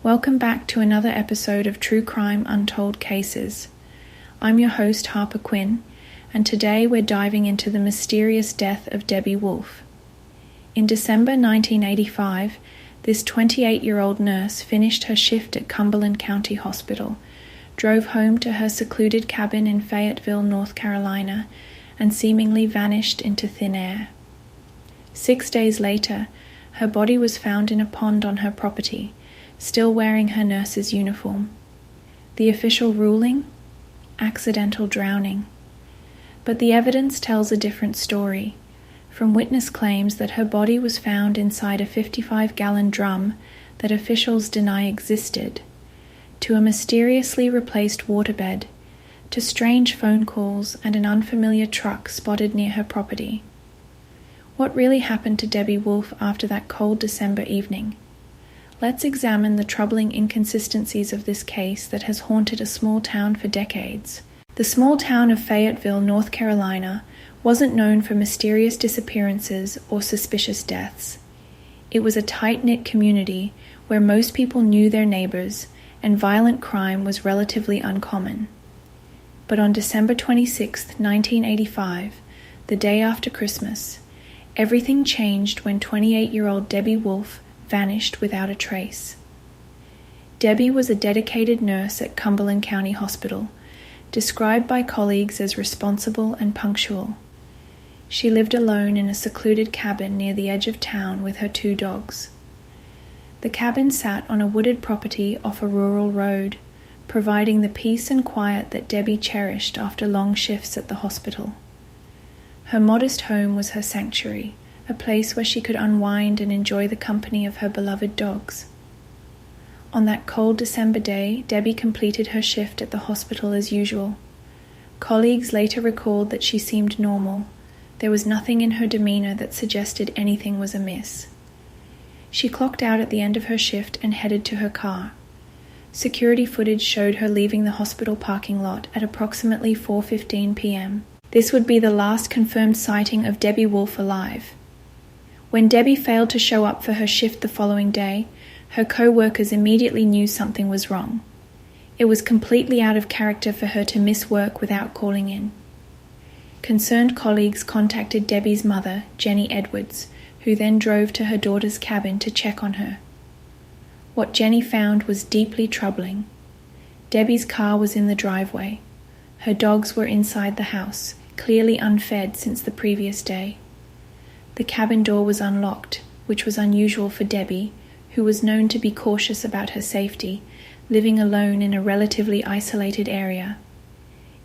Welcome back to another episode of True Crime Untold Cases. I'm your host, Harper Quinn, and today we're diving into the mysterious death of Debbie Wolfe. In December 1985, this 28-year-old nurse finished her shift at Cumberland County Hospital, drove home to her secluded cabin in Fayetteville, North Carolina, and seemingly vanished into thin air. 6 days later, her body was found in a pond on her property, still wearing her nurse's uniform. The official ruling? Accidental drowning. But the evidence tells a different story, from witness claims that her body was found inside a 55-gallon drum that officials deny existed, to a mysteriously replaced waterbed, to strange phone calls and an unfamiliar truck spotted near her property. What really happened to Debbie Wolfe after that cold December evening? Let's examine the troubling inconsistencies of this case that has haunted a small town for decades. The small town of Fayetteville, North Carolina, wasn't known for mysterious disappearances or suspicious deaths. It was a tight-knit community where most people knew their neighbors, and violent crime was relatively uncommon. But on December 26, 1985, the day after Christmas, everything changed when 28-year-old Debbie Wolfe vanished without a trace. Debbie was a dedicated nurse at Cumberland County Hospital, described by colleagues as responsible and punctual. She lived alone in a secluded cabin near the edge of town with her 2 dogs. The cabin sat on a wooded property off a rural road, providing the peace and quiet that Debbie cherished after long shifts at the hospital. Her modest home was her sanctuary, a place where she could unwind and enjoy the company of her beloved dogs. On that cold December day, Debbie completed her shift at the hospital as usual. Colleagues later recalled that she seemed normal. There was nothing in her demeanor that suggested anything was amiss. She clocked out at the end of her shift and headed to her car. Security footage showed her leaving the hospital parking lot at approximately 4:15 p.m. This would be the last confirmed sighting of Debbie Wolfe alive. When Debbie failed to show up for her shift the following day, her co-workers immediately knew something was wrong. It was completely out of character for her to miss work without calling in. Concerned colleagues contacted Debbie's mother, Jenny Edwards, who then drove to her daughter's cabin to check on her. What Jenny found was deeply troubling. Debbie's car was in the driveway. Her dogs were inside the house, clearly unfed since the previous day. The cabin door was unlocked, which was unusual for Debbie, who was known to be cautious about her safety, living alone in a relatively isolated area.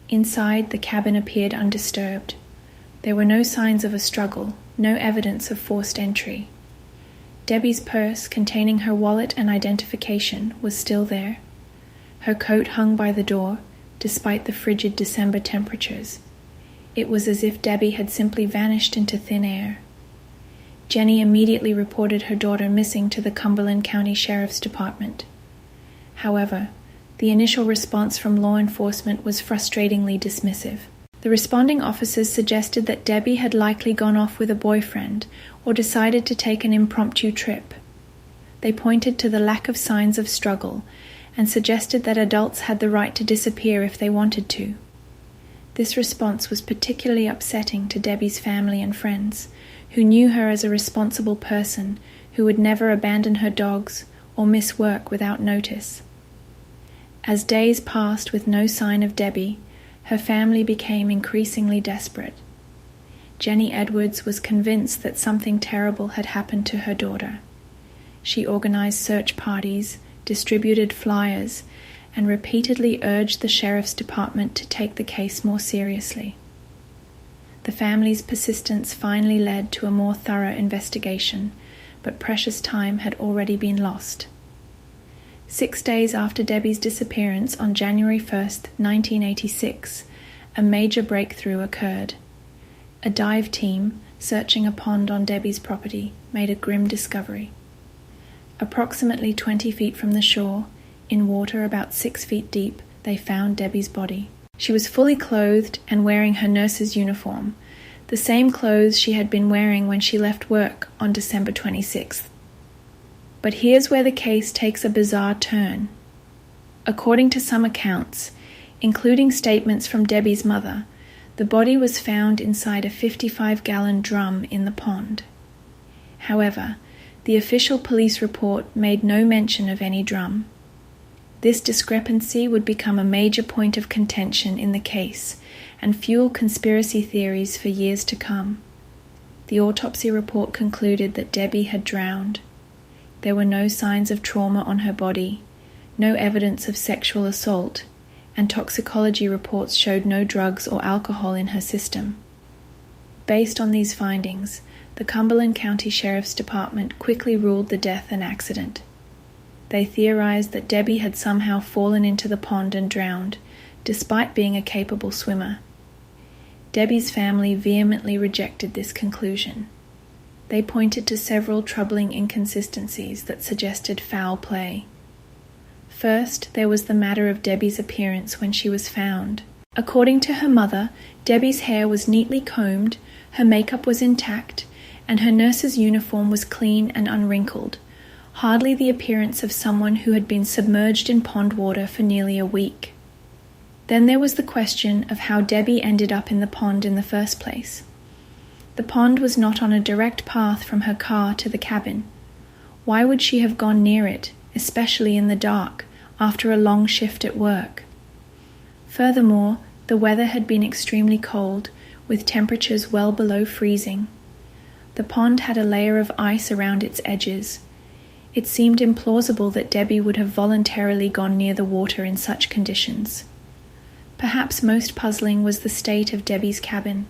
Inside, the cabin appeared undisturbed. There were no signs of a struggle, no evidence of forced entry. Debbie's purse, containing her wallet and identification, was still there. Her coat hung by the door, despite the frigid December temperatures. It was as if Debbie had simply vanished into thin air. Jenny immediately reported her daughter missing to the Cumberland County Sheriff's Department. However, the initial response from law enforcement was frustratingly dismissive. The responding officers suggested that Debbie had likely gone off with a boyfriend or decided to take an impromptu trip. They pointed to the lack of signs of struggle and suggested that adults had the right to disappear if they wanted to. This response was particularly upsetting to Debbie's family and friends, who knew her as a responsible person who would never abandon her dogs or miss work without notice. As days passed with no sign of Debbie, her family became increasingly desperate. Jenny Edwards was convinced that something terrible had happened to her daughter. She organized search parties, distributed flyers, and repeatedly urged the sheriff's department to take the case more seriously. The family's persistence finally led to a more thorough investigation, but precious time had already been lost. 6 days after Debbie's disappearance on January 1st, 1986, a major breakthrough occurred. A dive team, searching a pond on Debbie's property, made a grim discovery. Approximately 20 feet from the shore, in water about 6 feet deep, they found Debbie's body. She was fully clothed and wearing her nurse's uniform, the same clothes she had been wearing when she left work on December 26th. But here's where the case takes a bizarre turn. According to some accounts, including statements from Debbie's mother, the body was found inside a 55-gallon drum in the pond. However, the official police report made no mention of any drum. This discrepancy would become a major point of contention in the case and fuel conspiracy theories for years to come. The autopsy report concluded that Debbie had drowned. There were no signs of trauma on her body, no evidence of sexual assault, and toxicology reports showed no drugs or alcohol in her system. Based on these findings, the Cumberland County Sheriff's Department quickly ruled the death an accident. They theorized that Debbie had somehow fallen into the pond and drowned, despite being a capable swimmer. Debbie's family vehemently rejected this conclusion. They pointed to several troubling inconsistencies that suggested foul play. First, there was the matter of Debbie's appearance when she was found. According to her mother, Debbie's hair was neatly combed, her makeup was intact, and her nurse's uniform was clean and unwrinkled, hardly the appearance of someone who had been submerged in pond water for nearly a week. Then there was the question of how Debbie ended up in the pond in the first place. The pond was not on a direct path from her car to the cabin. Why would she have gone near it, especially in the dark, after a long shift at work? Furthermore, the weather had been extremely cold, with temperatures well below freezing. The pond had a layer of ice around its edges. It seemed implausible that Debbie would have voluntarily gone near the water in such conditions. Perhaps most puzzling was the state of Debbie's cabin.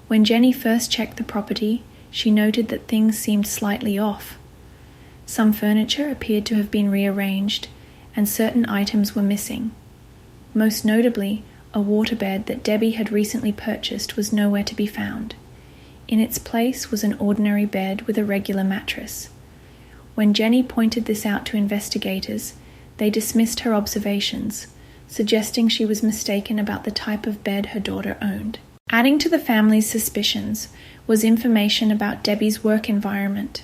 When Jenny first checked the property, she noted that things seemed slightly off. Some furniture appeared to have been rearranged, and certain items were missing. Most notably, a waterbed that Debbie had recently purchased was nowhere to be found. In its place was an ordinary bed with a regular mattress. When Jenny pointed this out to investigators, they dismissed her observations, suggesting she was mistaken about the type of bed her daughter owned. Adding to the family's suspicions was information about Debbie's work environment.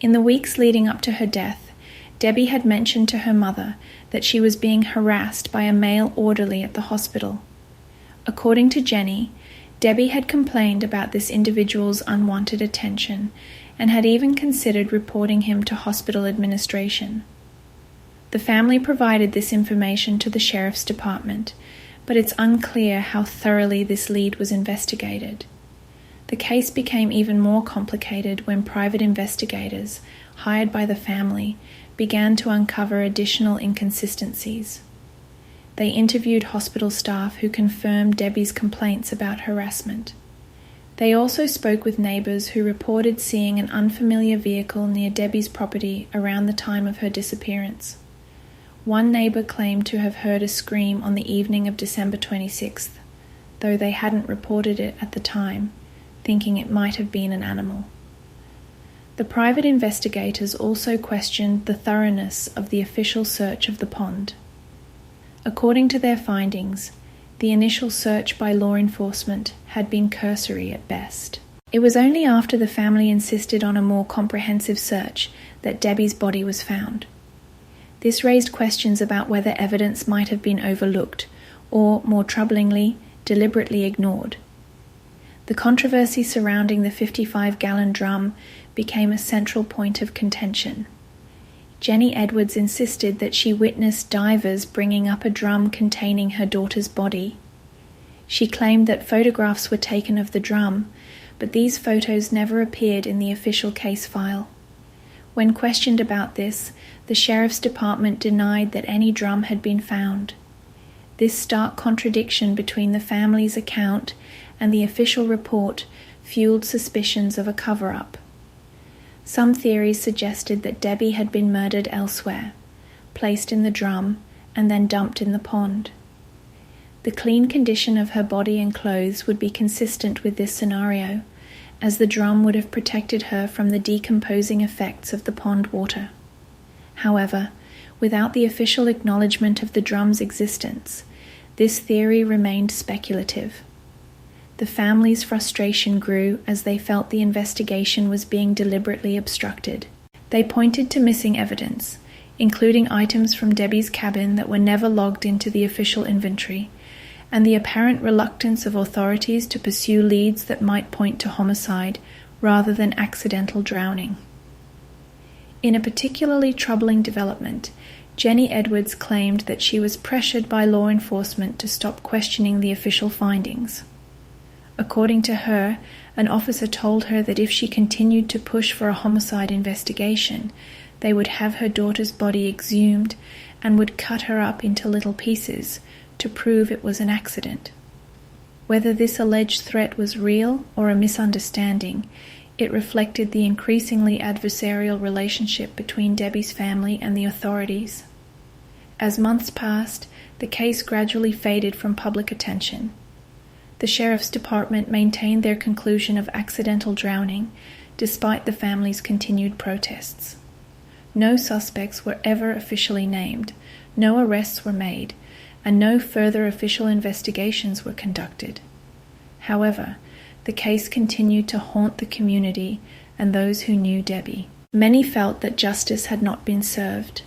In the weeks leading up to her death, Debbie had mentioned to her mother that she was being harassed by a male orderly at the hospital. According to Jenny, Debbie had complained about this individual's unwanted attention and had even considered reporting him to hospital administration. The family provided this information to the sheriff's department, but it's unclear how thoroughly this lead was investigated. The case became even more complicated when private investigators, hired by the family, began to uncover additional inconsistencies. They interviewed hospital staff who confirmed Debbie's complaints about harassment. They also spoke with neighbors who reported seeing an unfamiliar vehicle near Debbie's property around the time of her disappearance. One neighbor claimed to have heard a scream on the evening of December 26th, though they hadn't reported it at the time, thinking it might have been an animal. The private investigators also questioned the thoroughness of the official search of the pond. According to their findings, the initial search by law enforcement had been cursory at best. It was only after the family insisted on a more comprehensive search that Debbie's body was found. This raised questions about whether evidence might have been overlooked or, more troublingly, deliberately ignored. The controversy surrounding the 55-gallon drum became a central point of contention. Jenny Edwards insisted that she witnessed divers bringing up a drum containing her daughter's body. She claimed that photographs were taken of the drum, but these photos never appeared in the official case file. When questioned about this, the sheriff's department denied that any drum had been found. This stark contradiction between the family's account and the official report fueled suspicions of a cover-up. Some theories suggested that Debbie had been murdered elsewhere, placed in the drum, and then dumped in the pond. The clean condition of her body and clothes would be consistent with this scenario, as the drum would have protected her from the decomposing effects of the pond water. However, without the official acknowledgement of the drum's existence, this theory remained speculative. The family's frustration grew as they felt the investigation was being deliberately obstructed. They pointed to missing evidence, including items from Debbie's cabin that were never logged into the official inventory, and the apparent reluctance of authorities to pursue leads that might point to homicide rather than accidental drowning. In a particularly troubling development, Jenny Edwards claimed that she was pressured by law enforcement to stop questioning the official findings. According to her, an officer told her that if she continued to push for a homicide investigation, they would have her daughter's body exhumed and would cut her up into little pieces to prove it was an accident. Whether this alleged threat was real or a misunderstanding, it reflected the increasingly adversarial relationship between Debbie's family and the authorities. As months passed, the case gradually faded from public attention. The Sheriff's Department maintained their conclusion of accidental drowning, despite the family's continued protests. No suspects were ever officially named, no arrests were made, and no further official investigations were conducted. However, the case continued to haunt the community and those who knew Debbie. Many felt that justice had not been served,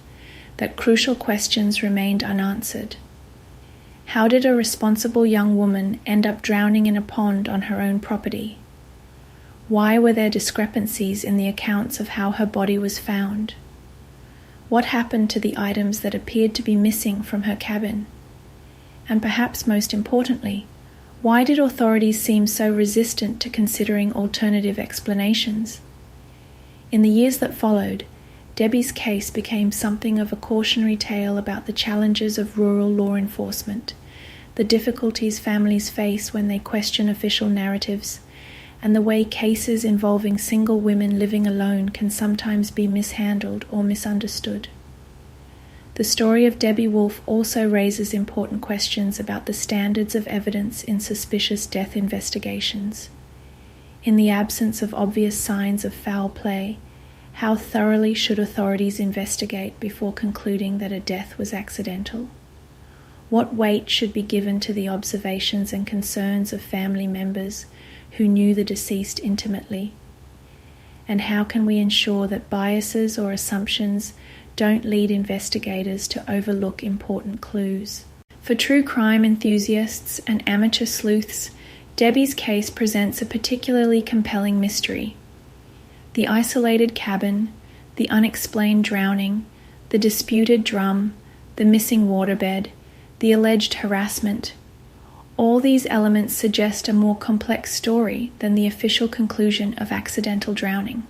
that crucial questions remained unanswered. How did a responsible young woman end up drowning in a pond on her own property? Why were there discrepancies in the accounts of how her body was found? What happened to the items that appeared to be missing from her cabin? And perhaps most importantly, why did authorities seem so resistant to considering alternative explanations? In the years that followed, Debbie's case became something of a cautionary tale about the challenges of rural law enforcement, the difficulties families face when they question official narratives, and the way cases involving single women living alone can sometimes be mishandled or misunderstood. The story of Debbie Wolfe also raises important questions about the standards of evidence in suspicious death investigations. In the absence of obvious signs of foul play, how thoroughly should authorities investigate before concluding that a death was accidental? What weight should be given to the observations and concerns of family members who knew the deceased intimately? And how can we ensure that biases or assumptions don't lead investigators to overlook important clues? For true crime enthusiasts and amateur sleuths, Debbie's case presents a particularly compelling mystery. The isolated cabin, the unexplained drowning, the disputed drum, the missing waterbed, the alleged harassment, all these elements suggest a more complex story than the official conclusion of accidental drowning.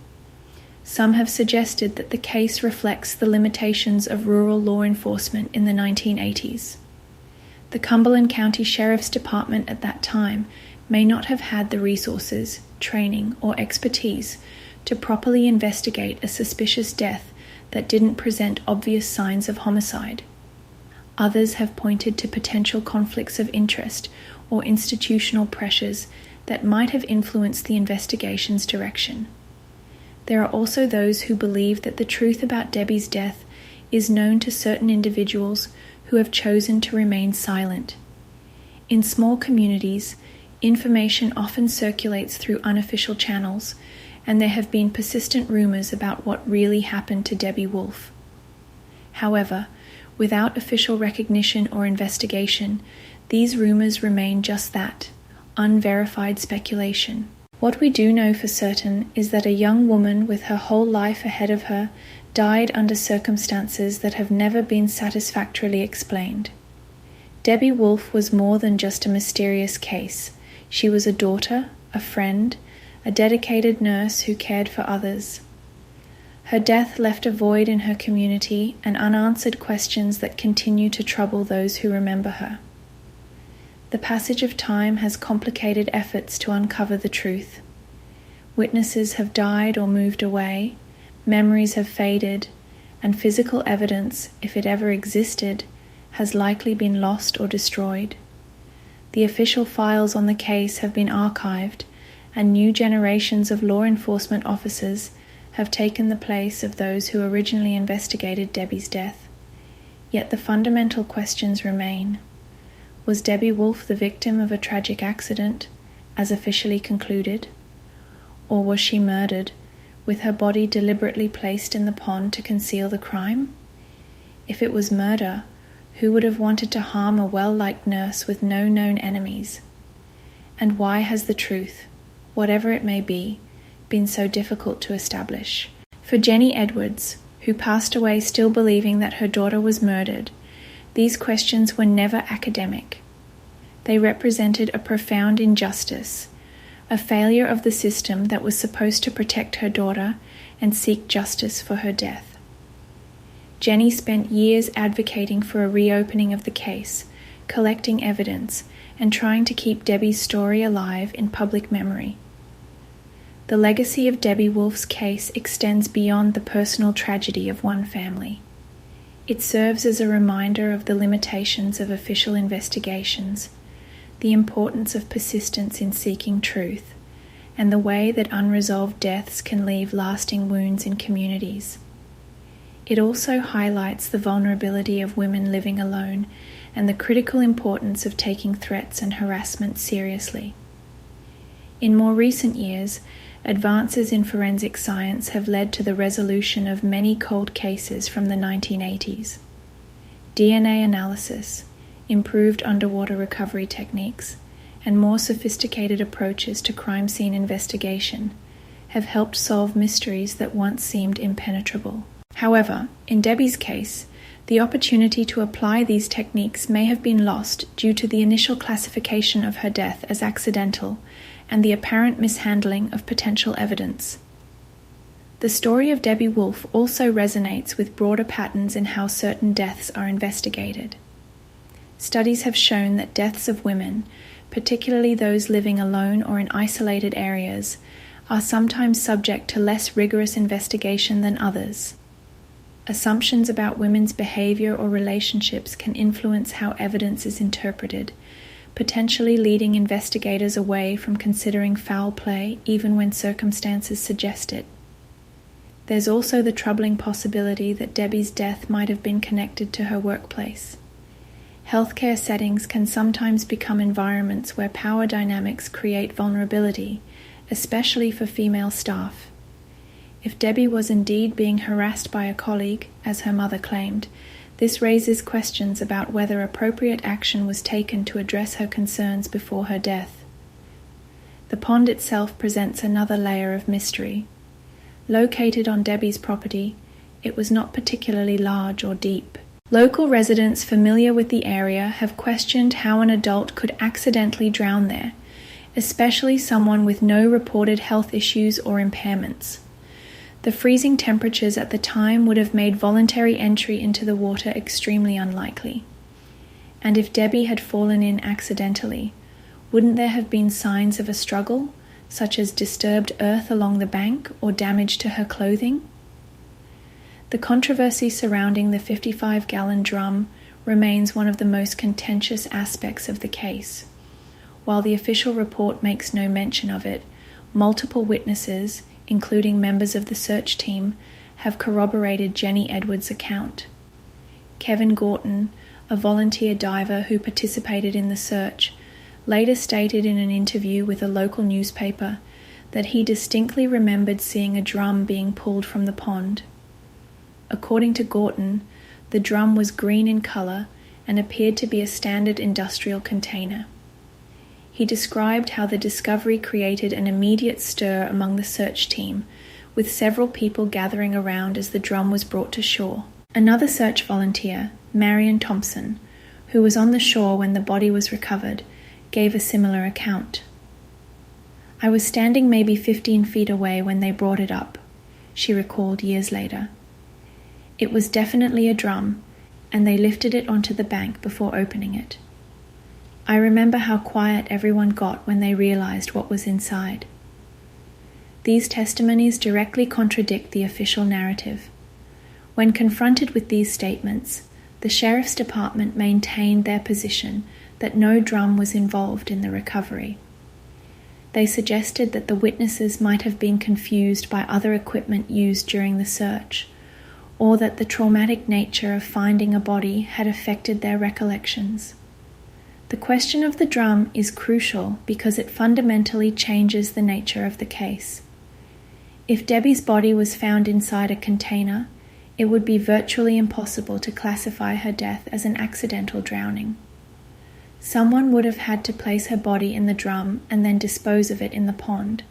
Some have suggested that the case reflects the limitations of rural law enforcement in the 1980s. The Cumberland County Sheriff's Department at that time may not have had the resources, training, or expertise to properly investigate a suspicious death that didn't present obvious signs of homicide. Others have pointed to potential conflicts of interest or institutional pressures that might have influenced the investigation's direction. There are also those who believe that the truth about Debbie's death is known to certain individuals who have chosen to remain silent. In small communities, information often circulates through unofficial channels, and there have been persistent rumors about what really happened to Debbie Wolfe. However, without official recognition or investigation, these rumors remain just that, unverified speculation. What we do know for certain is that a young woman with her whole life ahead of her died under circumstances that have never been satisfactorily explained. Debbie Wolfe was more than just a mysterious case. She was a daughter, a friend, a dedicated nurse who cared for others. Her death left a void in her community and unanswered questions that continue to trouble those who remember her. The passage of time has complicated efforts to uncover the truth. Witnesses have died or moved away, memories have faded, and physical evidence, if it ever existed, has likely been lost or destroyed. The official files on the case have been archived, and new generations of law enforcement officers have taken the place of those who originally investigated Debbie's death. Yet the fundamental questions remain. Was Debbie Wolfe the victim of a tragic accident, as officially concluded? Or was she murdered, with her body deliberately placed in the pond to conceal the crime? If it was murder, who would have wanted to harm a well-liked nurse with no known enemies? And why has the truth, whatever it may be, been so difficult to establish? For Jenny Edwards, who passed away still believing that her daughter was murdered, these questions were never academic. They represented a profound injustice, a failure of the system that was supposed to protect her daughter and seek justice for her death. Jenny spent years advocating for a reopening of the case, collecting evidence, and trying to keep Debbie's story alive in public memory. The legacy of Debbie Wolfe's case extends beyond the personal tragedy of one family. It serves as a reminder of the limitations of official investigations, the importance of persistence in seeking truth, and the way that unresolved deaths can leave lasting wounds in communities. It also highlights the vulnerability of women living alone and the critical importance of taking threats and harassment seriously. In more recent years, advances in forensic science have led to the resolution of many cold cases from the 1980s. DNA analysis, improved underwater recovery techniques, and more sophisticated approaches to crime scene investigation have helped solve mysteries that once seemed impenetrable. However, in Debbie's case, the opportunity to apply these techniques may have been lost due to the initial classification of her death as accidental and the apparent mishandling of potential evidence. The story of Debbie Wolfe also resonates with broader patterns in how certain deaths are investigated. Studies have shown that deaths of women, particularly those living alone or in isolated areas, are sometimes subject to less rigorous investigation than others. Assumptions about women's behavior or relationships can influence how evidence is interpreted, potentially leading investigators away from considering foul play even when circumstances suggest it. There's also the troubling possibility that Debbie's death might have been connected to her workplace. Healthcare settings can sometimes become environments where power dynamics create vulnerability, especially for female staff. If Debbie was indeed being harassed by a colleague, as her mother claimed, this raises questions about whether appropriate action was taken to address her concerns before her death. The pond itself presents another layer of mystery. Located on Debbie's property, it was not particularly large or deep. Local residents familiar with the area have questioned how an adult could accidentally drown there, especially someone with no reported health issues or impairments. The freezing temperatures at the time would have made voluntary entry into the water extremely unlikely. And if Debbie had fallen in accidentally, wouldn't there have been signs of a struggle, such as disturbed earth along the bank or damage to her clothing? The controversy surrounding the 55-gallon drum remains one of the most contentious aspects of the case. While the official report makes no mention of it, multiple witnesses, including members of the search team, have corroborated Jenny Edwards' account. Kevin Gorton, a volunteer diver who participated in the search, later stated in an interview with a local newspaper that he distinctly remembered seeing a drum being pulled from the pond. According to Gorton, the drum was green in color and appeared to be a standard industrial container. He described how the discovery created an immediate stir among the search team, with several people gathering around as the drum was brought to shore. Another search volunteer, Marion Thompson, who was on the shore when the body was recovered, gave a similar account. "I was standing maybe 15 feet away when they brought it up," she recalled years later. "It was definitely a drum, and they lifted it onto the bank before opening it. I remember how quiet everyone got when they realized what was inside." These testimonies directly contradict the official narrative. When confronted with these statements, the Sheriff's Department maintained their position that no drum was involved in the recovery. They suggested that the witnesses might have been confused by other equipment used during the search, or that the traumatic nature of finding a body had affected their recollections. The question of the drum is crucial because it fundamentally changes the nature of the case. If Debbie's body was found inside a container, it would be virtually impossible to classify her death as an accidental drowning. Someone would have had to place her body in the drum and then dispose of it in the pond.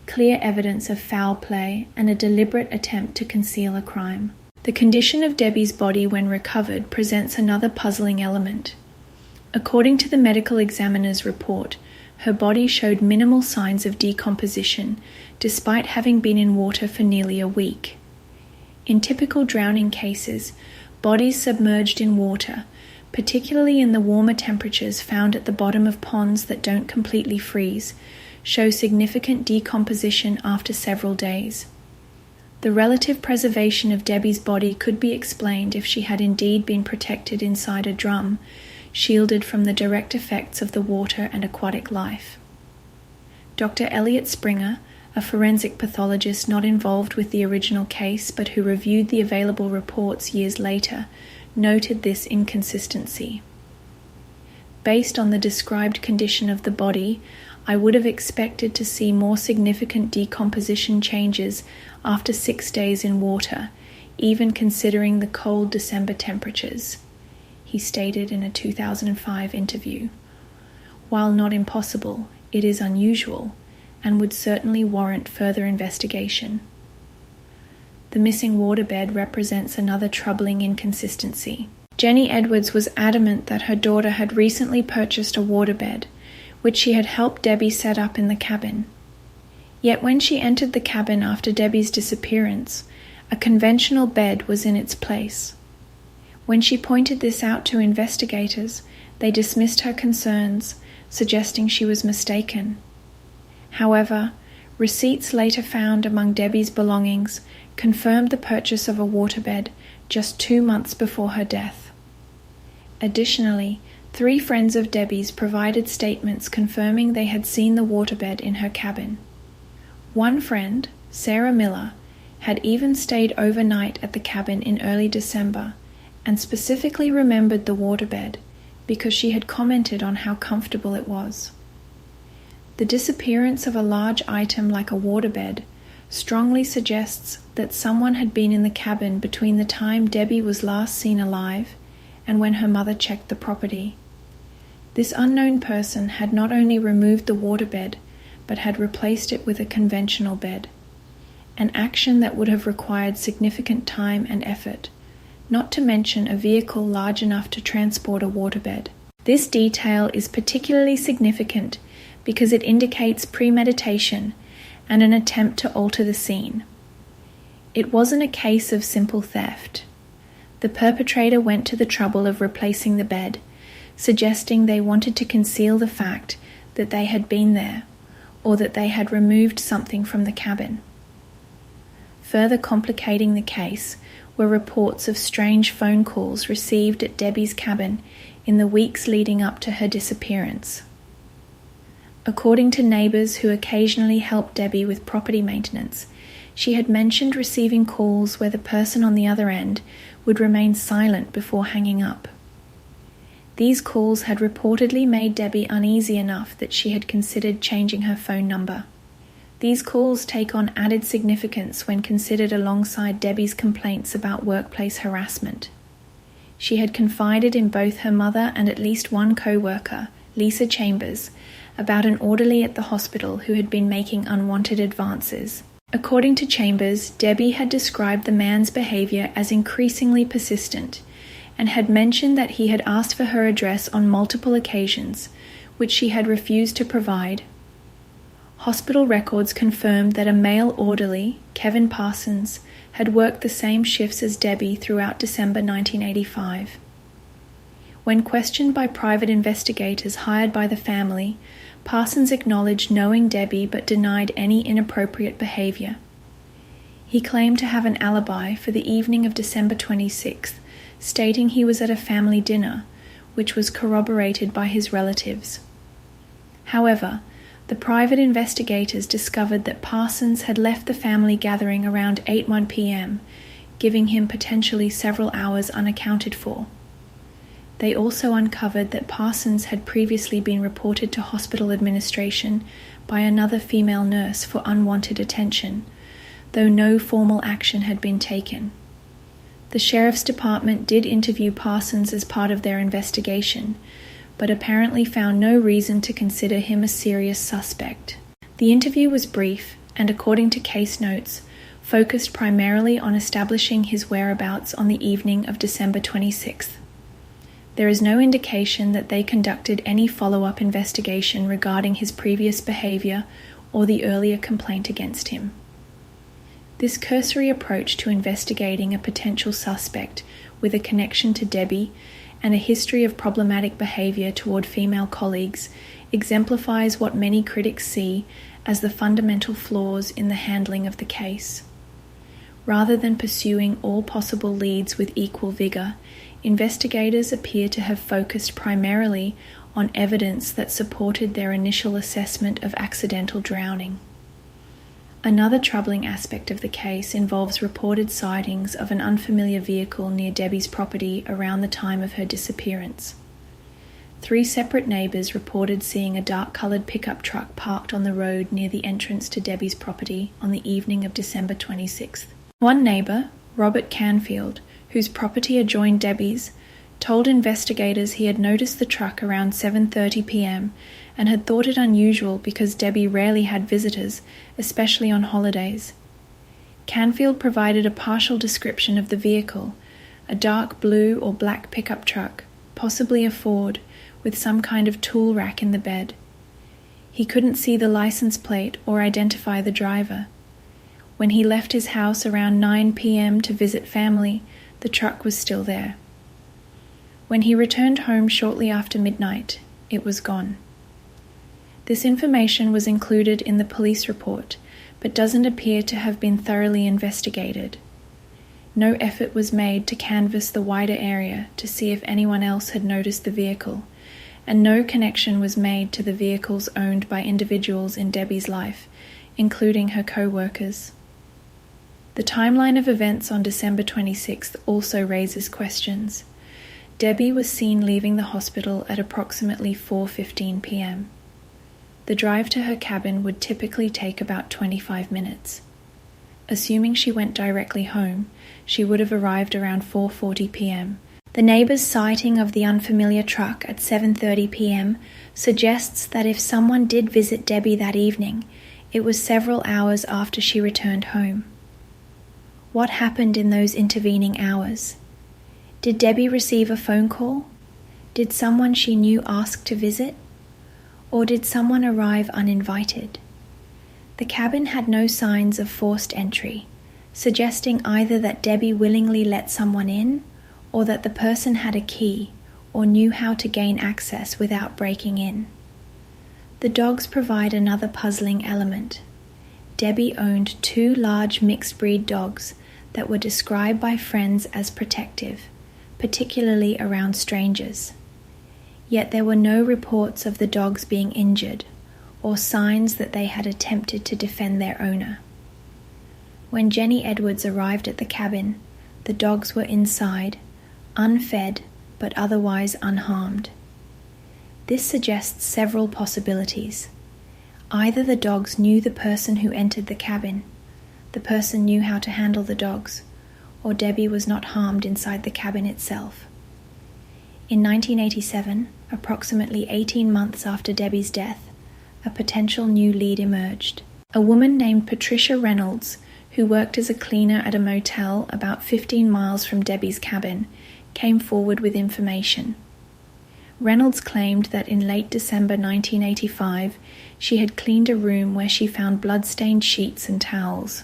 Clear evidence of foul play and a deliberate attempt to conceal a crime. The condition of Debbie's body when recovered presents another puzzling element. According to the medical examiner's report, her body showed minimal signs of decomposition despite having been in water for nearly a week. In typical drowning cases, bodies submerged in water, particularly in the warmer temperatures found at the bottom of ponds that don't completely freeze, show significant decomposition after several days. The relative preservation of Debbie's body could be explained if she had indeed been protected inside a drum, shielded from the direct effects of the water and aquatic life. Dr. Elliot Springer, a forensic pathologist not involved with the original case but who reviewed the available reports years later, noted this inconsistency. Based on the described condition of the body, I would have expected to see more significant decomposition changes after 6 days in water, even considering the cold December temperatures, he stated in a 2005 interview. While not impossible, it is unusual and would certainly warrant further investigation. The missing waterbed represents another troubling inconsistency. Jenny Edwards was adamant that her daughter had recently purchased a waterbed, which she had helped Debbie set up in the cabin. Yet when she entered the cabin after Debbie's disappearance, a conventional bed was in its place. When she pointed this out to investigators, they dismissed her concerns, suggesting she was mistaken. However, receipts later found among Debbie's belongings confirmed the purchase of a waterbed just 2 months before her death. Additionally, 3 friends of Debbie's provided statements confirming they had seen the waterbed in her cabin. One friend, Sarah Miller, had even stayed overnight at the cabin in early December and specifically remembered the waterbed because she had commented on how comfortable it was. The disappearance of a large item like a waterbed strongly suggests that someone had been in the cabin between the time Debbie was last seen alive and when her mother checked the property. This unknown person had not only removed the waterbed, but had replaced it with a conventional bed, an action that would have required significant time and effort, not to mention a vehicle large enough to transport a waterbed. This detail is particularly significant because it indicates premeditation and an attempt to alter the scene. It wasn't a case of simple theft. The perpetrator went to the trouble of replacing the bed, suggesting they wanted to conceal the fact that they had been there or that they had removed something from the cabin. Further complicating the case were reports of strange phone calls received at Debbie's cabin in the weeks leading up to her disappearance. According to neighbors who occasionally helped Debbie with property maintenance, she had mentioned receiving calls where the person on the other end would remain silent before hanging up. These calls had reportedly made Debbie uneasy enough that she had considered changing her phone number. These calls take on added significance when considered alongside Debbie's complaints about workplace harassment. She had confided in both her mother and at least one co-worker, Lisa Chambers, about an orderly at the hospital who had been making unwanted advances. According to Chambers, Debbie had described the man's behavior as increasingly persistent and had mentioned that he had asked for her address on multiple occasions, which she had refused to provide. Hospital records confirmed that a male orderly, Kevin Parsons, had worked the same shifts as Debbie throughout December 1985. When questioned by private investigators hired by the family, Parsons acknowledged knowing Debbie but denied any inappropriate behavior. He claimed to have an alibi for the evening of December 26th, stating he was at a family dinner, which was corroborated by his relatives. However, the private investigators discovered that Parsons had left the family gathering around 8:01 p.m., giving him potentially several hours unaccounted for. They also uncovered that Parsons had previously been reported to hospital administration by another female nurse for unwanted attention, though no formal action had been taken. The sheriff's department did interview Parsons as part of their investigation, but apparently found no reason to consider him a serious suspect. The interview was brief and, according to case notes, focused primarily on establishing his whereabouts on the evening of December 26th. There is no indication that they conducted any follow-up investigation regarding his previous behavior or the earlier complaint against him. This cursory approach to investigating a potential suspect with a connection to Debbie and a history of problematic behavior toward female colleagues exemplifies what many critics see as the fundamental flaws in the handling of the case. Rather than pursuing all possible leads with equal vigor, investigators appear to have focused primarily on evidence that supported their initial assessment of accidental drowning. Another troubling aspect of the case involves reported sightings of an unfamiliar vehicle near Debbie's property around the time of her disappearance. 3 separate neighbors reported seeing a dark-colored pickup truck parked on the road near the entrance to Debbie's property on the evening of December 26th. One neighbor, Robert Canfield, whose property adjoined Debbie's, told investigators he had noticed the truck around 7:30 p.m. and had thought it unusual because Debbie rarely had visitors, especially on holidays. Canfield provided a partial description of the vehicle, a dark blue or black pickup truck, possibly a Ford, with some kind of tool rack in the bed. He couldn't see the license plate or identify the driver. When he left his house around 9 p.m. to visit family, the truck was still there. When he returned home shortly after midnight, it was gone. This information was included in the police report, but doesn't appear to have been thoroughly investigated. No effort was made to canvass the wider area to see if anyone else had noticed the vehicle, and no connection was made to the vehicles owned by individuals in Debbie's life, including her co-workers. The timeline of events on December 26th also raises questions. Debbie was seen leaving the hospital at approximately 4:15 p.m. The drive to her cabin would typically take about 25 minutes. Assuming she went directly home, she would have arrived around 4:40 p.m. The neighbor's sighting of the unfamiliar truck at 7:30 p.m. suggests that if someone did visit Debbie that evening, it was several hours after she returned home. What happened in those intervening hours? Did Debbie receive a phone call? Did someone she knew ask to visit? Or did someone arrive uninvited? The cabin had no signs of forced entry, suggesting either that Debbie willingly let someone in, or that the person had a key or knew how to gain access without breaking in. The dogs provide another puzzling element. Debbie owned 2 large mixed-breed dogs that were described by friends as protective, particularly around strangers. Yet there were no reports of the dogs being injured or signs that they had attempted to defend their owner. When Jenny Edwards arrived at the cabin, the dogs were inside, unfed but otherwise unharmed. This suggests several possibilities. Either the dogs knew the person who entered the cabin, the person knew how to handle the dogs, or Debbie was not harmed inside the cabin itself. In 1987, approximately 18 months after Debbie's death, a potential new lead emerged. A woman named Patricia Reynolds, who worked as a cleaner at a motel about 15 miles from Debbie's cabin, came forward with information. Reynolds claimed that in late December 1985, she had cleaned a room where she found blood-stained sheets and towels.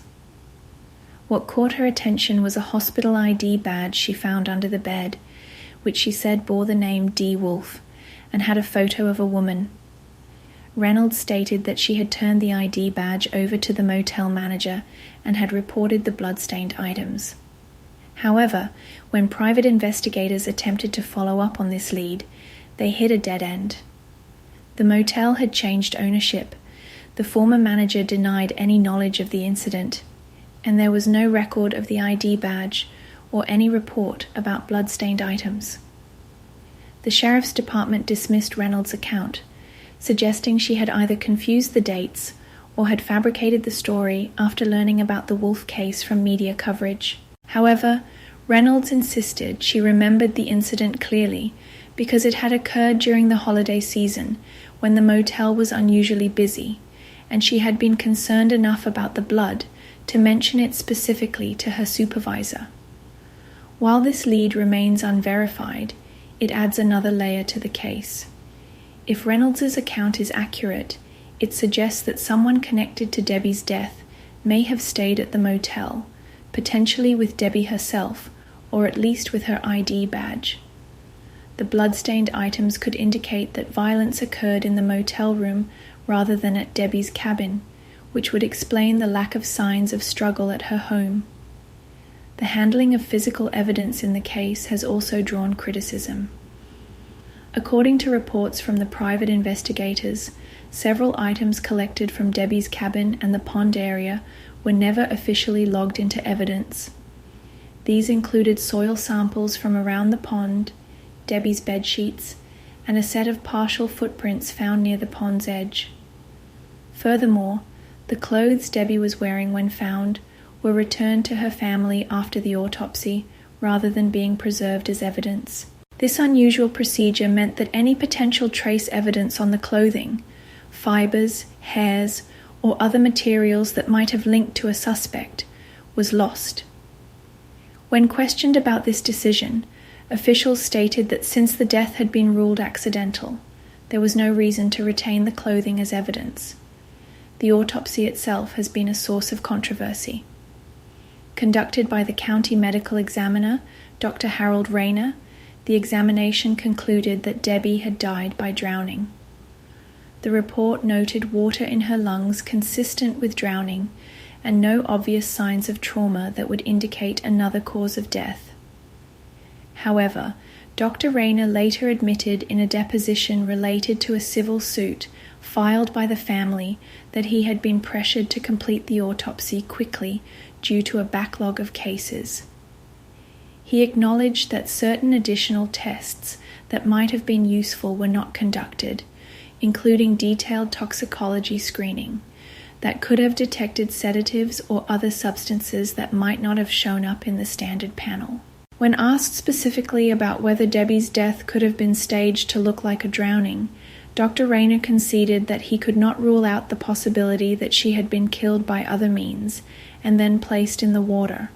What caught her attention was a hospital ID badge she found under the bed, which she said bore the name D. Wolfe and had a photo of a woman. Reynolds stated that she had turned the ID badge over to the motel manager and had reported the blood-stained items. However, when private investigators attempted to follow up on this lead, they hit a dead end. The motel had changed ownership. The former manager denied any knowledge of the incident, and there was no record of the ID badge or any report about blood-stained items. The sheriff's department dismissed Reynolds' account, suggesting she had either confused the dates or had fabricated the story after learning about the Wolfe case from media coverage. However, Reynolds insisted she remembered the incident clearly because it had occurred during the holiday season when the motel was unusually busy, and she had been concerned enough about the blood to mention it specifically to her supervisor. While this lead remains unverified, it adds another layer to the case. If Reynolds' account is accurate, it suggests that someone connected to Debbie's death may have stayed at the motel, potentially with Debbie herself, or at least with her ID badge. The blood-stained items could indicate that violence occurred in the motel room rather than at Debbie's cabin, which would explain the lack of signs of struggle at her home. The handling of physical evidence in the case has also drawn criticism. According to reports from the private investigators, several items collected from Debbie's cabin and the pond area were never officially logged into evidence. These included soil samples from around the pond, Debbie's bed sheets, and a set of partial footprints found near the pond's edge. Furthermore, the clothes Debbie was wearing when found were returned to her family after the autopsy rather than being preserved as evidence. This unusual procedure meant that any potential trace evidence on the clothing, fibers, hairs, or other materials that might have linked to a suspect, was lost. When questioned about this decision, officials stated that since the death had been ruled accidental, there was no reason to retain the clothing as evidence. The autopsy itself has been a source of controversy. Conducted by the county medical examiner, Dr. Harold Rayner, the examination concluded that Debbie had died by drowning. The report noted water in her lungs consistent with drowning and no obvious signs of trauma that would indicate another cause of death. However, Dr. Rayner later admitted in a deposition related to a civil suit filed by the family that he had been pressured to complete the autopsy quickly due to a backlog of cases. He acknowledged that certain additional tests that might have been useful were not conducted, including detailed toxicology screening, that could have detected sedatives or other substances that might not have shown up in the standard panel. When asked specifically about whether Debbie's death could have been staged to look like a drowning, Dr. Rayner conceded that he could not rule out the possibility that she had been killed by other means and then placed in the water.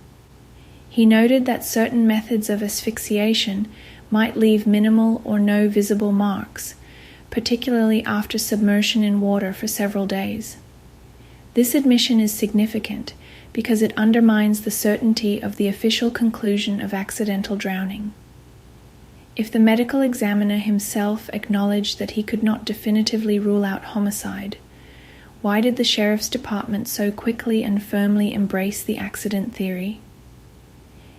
He noted that certain methods of asphyxiation might leave minimal or no visible marks, particularly after submersion in water for several days. This admission is significant because it undermines the certainty of the official conclusion of accidental drowning. If the medical examiner himself acknowledged that he could not definitively rule out homicide, why did the sheriff's department so quickly and firmly embrace the accident theory?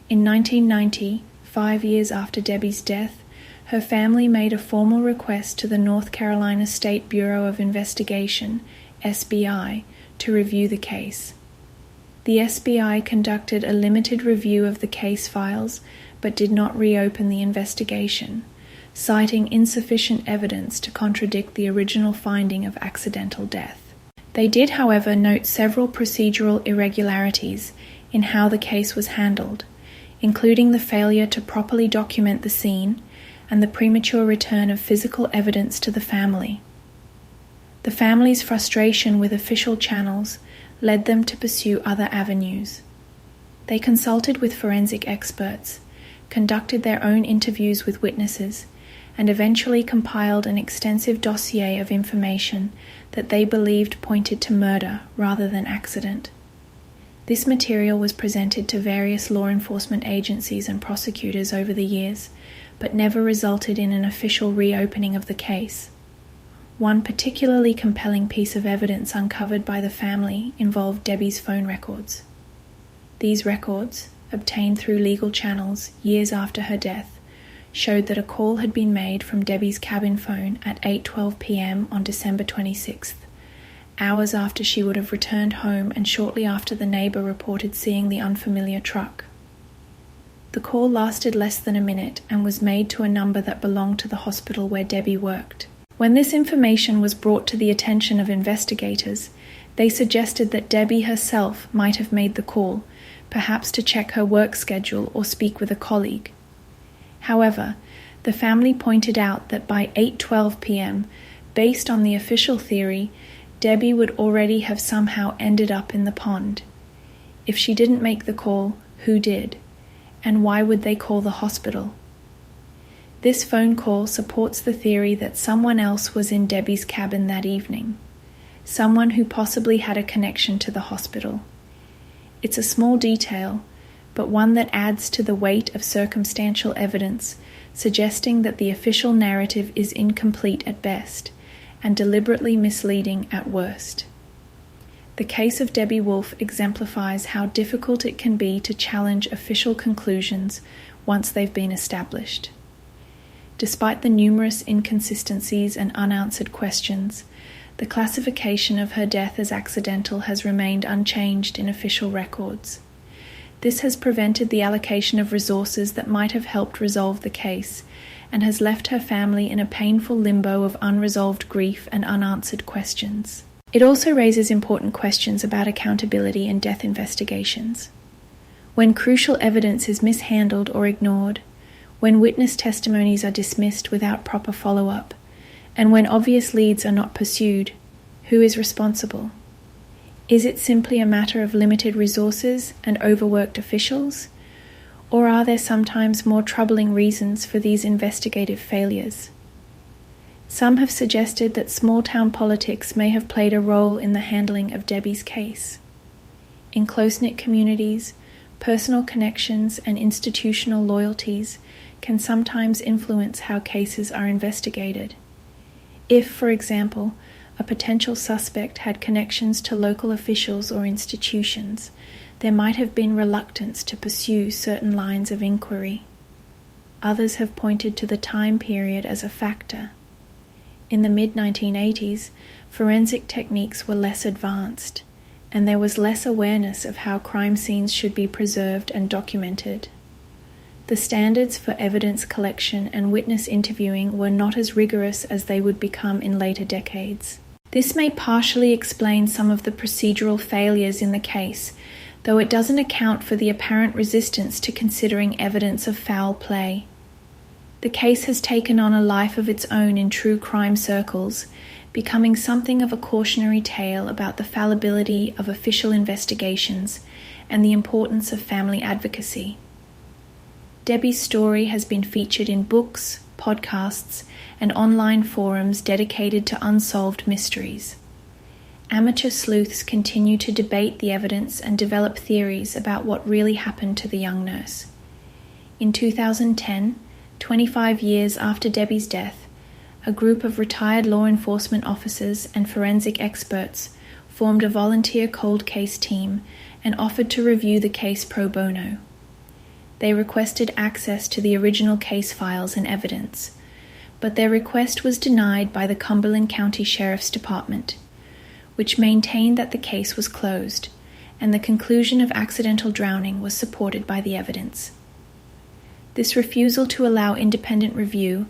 In 1990, 5 years after Debbie's death, her family made a formal request to the North Carolina State Bureau of Investigation, SBI, to review the case. The SBI conducted a limited review of the case files but did not reopen the investigation, citing insufficient evidence to contradict the original finding of accidental death. They did, however, note several procedural irregularities in how the case was handled, including the failure to properly document the scene and the premature return of physical evidence to the family. The family's frustration with official channels led them to pursue other avenues. They consulted with forensic experts, conducted their own interviews with witnesses, and eventually compiled an extensive dossier of information that they believed pointed to murder rather than accident. This material was presented to various law enforcement agencies and prosecutors over the years, but never resulted in an official reopening of the case. One particularly compelling piece of evidence uncovered by the family involved Debbie's phone records. These records, obtained through legal channels years after her death, showed that a call had been made from Debbie's cabin phone at 8:12 p.m. on December 26th, hours after she would have returned home and shortly after the neighbor reported seeing the unfamiliar truck. The call lasted less than a minute and was made to a number that belonged to the hospital where Debbie worked. When this information was brought to the attention of investigators, They suggested that Debbie herself might have made the call, perhaps to check her work schedule or speak with a colleague. However, the family pointed out that by 8:12 p.m., based on the official theory, Debbie would already have somehow ended up in the pond. If she didn't make the call, who did? And why would they call the hospital? This phone call supports the theory that someone else was in Debbie's cabin that evening, someone who possibly had a connection to the hospital. It's a small detail, but one that adds to the weight of circumstantial evidence, suggesting that the official narrative is incomplete at best and deliberately misleading at worst. The case of Debbie Wolfe exemplifies how difficult it can be to challenge official conclusions once they've been established. Despite the numerous inconsistencies and unanswered questions, the classification of her death as accidental has remained unchanged in official records. This has prevented the allocation of resources that might have helped resolve the case, and has left her family in a painful limbo of unresolved grief and unanswered questions. It also raises important questions about accountability in death investigations. When crucial evidence is mishandled or ignored, when witness testimonies are dismissed without proper follow-up, and when obvious leads are not pursued, who is responsible? Is it simply a matter of limited resources and overworked officials? Or are there sometimes more troubling reasons for these investigative failures? Some have suggested that small-town politics may have played a role in the handling of Debbie's case. In close-knit communities, personal connections and institutional loyalties can sometimes influence how cases are investigated. If, for example, a potential suspect had connections to local officials or institutions, there might have been reluctance to pursue certain lines of inquiry. Others have pointed to the time period as a factor. In the mid-1980s, forensic techniques were less advanced, and there was less awareness of how crime scenes should be preserved and documented. The standards for evidence collection and witness interviewing were not as rigorous as they would become in later decades. This may partially explain some of the procedural failures in the case, though it doesn't account for the apparent resistance to considering evidence of foul play. The case has taken on a life of its own in true crime circles, becoming something of a cautionary tale about the fallibility of official investigations and the importance of family advocacy. Debbie's story has been featured in books, podcasts, and online forums dedicated to unsolved mysteries. Amateur sleuths continue to debate the evidence and develop theories about what really happened to the young nurse. In 2010, 25 years after Debbie's death, a group of retired law enforcement officers and forensic experts formed a volunteer cold case team and offered to review the case pro bono. They requested access to the original case files and evidence, but their request was denied by the Cumberland County Sheriff's Department, which maintained that the case was closed, and the conclusion of accidental drowning was supported by the evidence. This refusal to allow independent review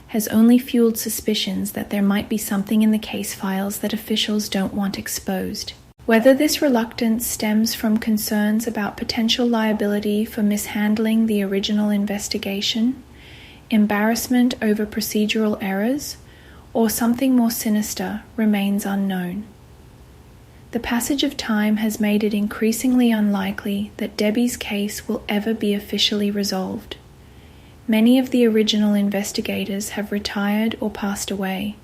has only fueled suspicions that there might be something in the case files that officials don't want exposed. Whether this reluctance stems from concerns about potential liability for mishandling the original investigation, embarrassment over procedural errors, or something more sinister remains unknown. The passage of time has made it increasingly unlikely that Debbie's case will ever be officially resolved. Many of the original investigators have retired or passed away.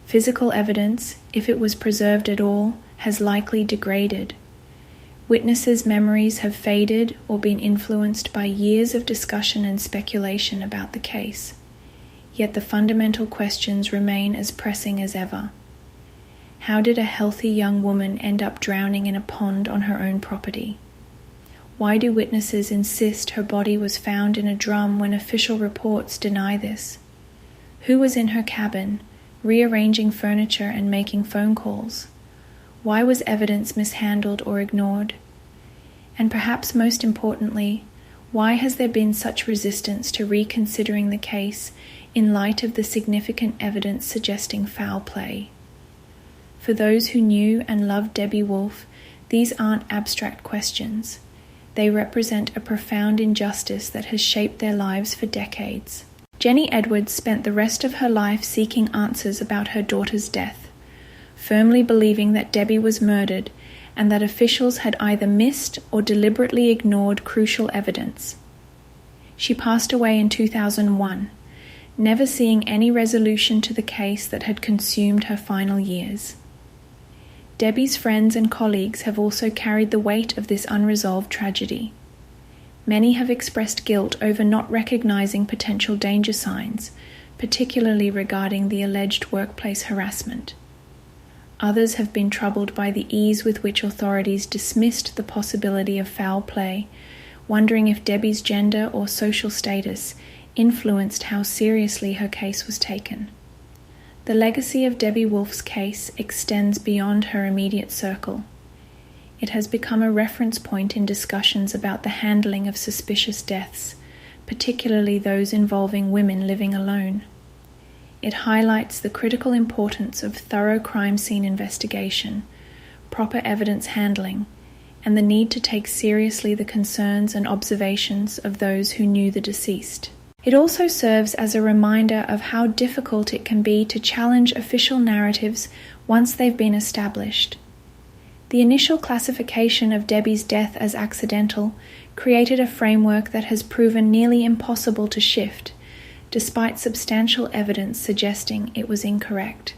Physical evidence, if it was preserved at all, has likely degraded. Witnesses' memories have faded or been influenced by years of discussion and speculation about the case. Yet the fundamental questions remain as pressing as ever. How did a healthy young woman end up drowning in a pond on her own property? Why do witnesses insist her body was found in a drum when official reports deny this? Who was in her cabin, rearranging furniture and making phone calls? Why was evidence mishandled or ignored? And perhaps most importantly, why has there been such resistance to reconsidering the case in light of the significant evidence suggesting foul play? For those who knew and loved Debbie Wolfe, these aren't abstract questions. They represent a profound injustice that has shaped their lives for decades. Jenny Edwards spent the rest of her life seeking answers about her daughter's death, firmly believing that Debbie was murdered and that officials had either missed or deliberately ignored crucial evidence. She passed away in 2001, never seeing any resolution to the case that had consumed her final years. Debbie's friends and colleagues have also carried the weight of this unresolved tragedy. Many have expressed guilt over not recognizing potential danger signs, particularly regarding the alleged workplace harassment. Others have been troubled by the ease with which authorities dismissed the possibility of foul play, wondering if Debbie's gender or social status influenced how seriously her case was taken. The legacy of Debbie Wolfe's case extends beyond her immediate circle. It has become a reference point in discussions about the handling of suspicious deaths, particularly those involving women living alone. It highlights the critical importance of thorough crime scene investigation, proper evidence handling, and the need to take seriously the concerns and observations of those who knew the deceased. It also serves as a reminder of how difficult it can be to challenge official narratives once they've been established. The initial classification of Debbie's death as accidental created a framework that has proven nearly impossible to shift, despite substantial evidence suggesting it was incorrect.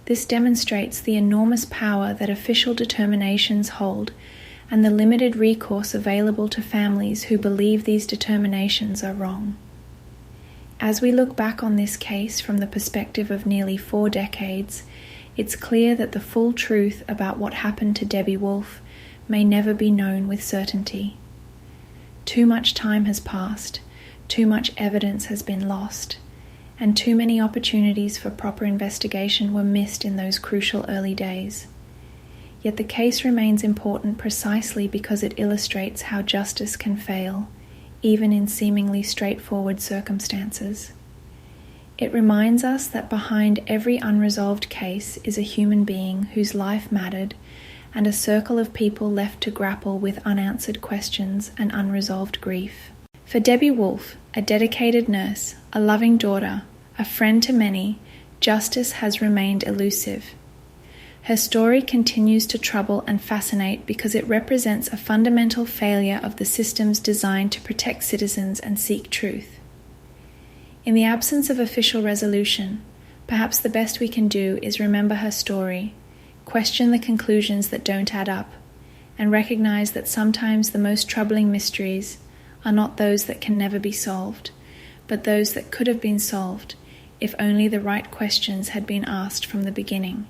This demonstrates the enormous power that official determinations hold and the limited recourse available to families who believe these determinations are wrong. As we look back on this case from the perspective of nearly 4 decades, it's clear that the full truth about what happened to Debbie Wolfe may never be known with certainty. Too much time has passed, too much evidence has been lost, and too many opportunities for proper investigation were missed in those crucial early days. Yet the case remains important precisely because it illustrates how justice can fail, even in seemingly straightforward circumstances. It reminds us that behind every unresolved case is a human being whose life mattered and a circle of people left to grapple with unanswered questions and unresolved grief. For Debbie Wolfe, a dedicated nurse, a loving daughter, a friend to many, justice has remained elusive. Her story continues to trouble and fascinate because it represents a fundamental failure of the systems designed to protect citizens and seek truth. In the absence of official resolution, perhaps the best we can do is remember her story, question the conclusions that don't add up, and recognize that sometimes the most troubling mysteries are not those that can never be solved, but those that could have been solved if only the right questions had been asked from the beginning.